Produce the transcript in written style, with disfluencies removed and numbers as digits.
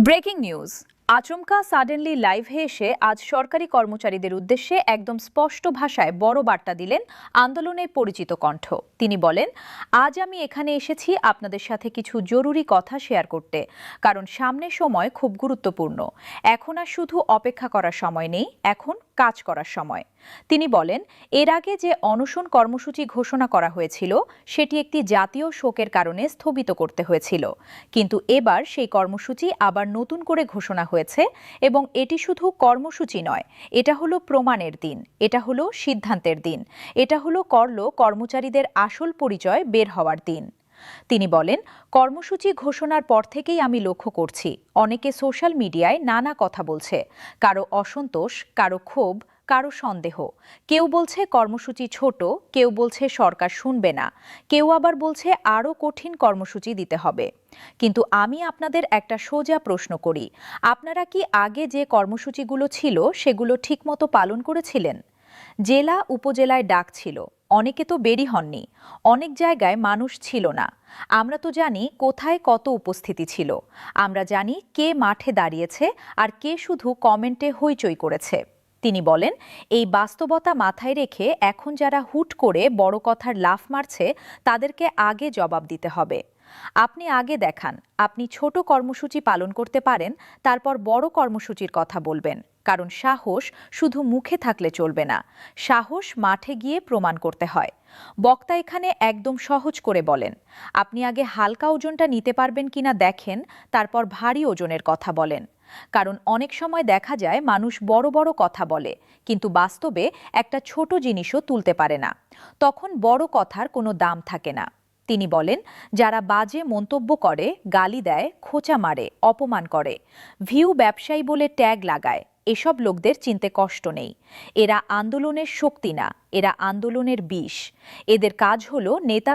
Breaking news. আচমকা suddenly লাইভে এসে আজ সরকারি কর্মচারীদের উদ্দেশ্যে একদম স্পষ্ট ভাষায় বড় বার্তা দিলেন আন্দোলনের পরিচিত কণ্ঠ। তিনি বলেন, আজ আমি এখানে এসেছি আপনাদের সাথে কিছু জরুরি কথা শেয়ার করতে, কারণ সামনের সময় খুব গুরুত্বপূর্ণ। এখন আর শুধু অপেক্ষা করার সময় নেই, এখন কাজ করার সময়। তিনি বলেন, এর আগে যে অনশন কর্মসূচি ঘোষণা করা হয়েছিল সেটি একটি জাতীয় শোকের কারণে স্থগিত করতে হয়েছিল, কিন্তু এবার সেই কর্মসূচি আবার নতুন করে ঘোষণা হয়েছে এবং এটি শুধু কর্মসূচি নয়, এটা হলো প্রমাণের দিন, এটা হলো সিদ্ধান্তের দিন, এটা হলো কর্মচারীদের আসল পরিচয় বের হওয়ার দিন। তিনি বলেন, কর্মসূচি ঘোষণার পর থেকেই আমি লক্ষ্য করছি অনেকে সোশ্যাল মিডিয়ায় নানা কথা বলছে, কারো অসন্তোষ, কারো ক্ষোভ, কারো সন্দেহ। কেউ বলছে কর্মসূচি ছোট, কেউ বলছে সরকার শুনবে না, কেউ আবার বলছে আরও কঠিন কর্মসূচি দিতে হবে। কিন্তু আমি আপনাদের একটা সোজা প্রশ্ন করি, আপনারা কি আগে যে কর্মসূচিগুলো ছিল সেগুলো ঠিকমতো পালন করেছিলেন? জেলা উপজেলায় ডাক ছিল, অনেকে তো বেরি হননি, অনেক জায়গায় মানুষ ছিল না। আমরা তো জানি কোথায় কত উপস্থিতি ছিল, আমরা জানি কে মাঠে দাঁড়িয়েছে আর কে শুধু কমেন্টে হইচই করেছে। তিনি বলেন, এই বাস্তবতা মাথায় রেখে এখন যারা হুট করে বড় কথার লাফ মারছে তাদেরকে আগে জবাব দিতে হবে। আপনি আগে দেখান আপনি ছোট কর্মসূচি পালন করতে পারেন, তারপর বড় কর্মসূচির কথা বলবেন। কারণ সাহস শুধু মুখে থাকলে চলবে না, সাহস মাঠে গিয়ে প্রমাণ করতে হয়। বক্তা এখানে একদম সহজ করে বলেন, আপনি আগে হালকা ওজনটা নিতে পারবেন কিনা দেখেন, তারপর ভারী ওজনের কথা বলেন। কারণ অনেক সময় দেখা যায় মানুষ বড় বড় কথা বলে, কিন্তু বাস্তবে একটা ছোট জিনিসও তুলতে পারে না, তখন বড় কথার কোনো দাম থাকে না। তিনি বলেন, যারা বাজে মন্তব্য করে, গালি দেয়, খোঁচা মারে, অপমান করে, ভিউ ব্যবসায়ী বলে ট্যাগ লাগায়, এসব লোকদের চিনতে কষ্ট নেই। এরা আন্দোলনের শক্তি না, এরা আন্দোলনের বিষ। এদের কাজ হলো নেতা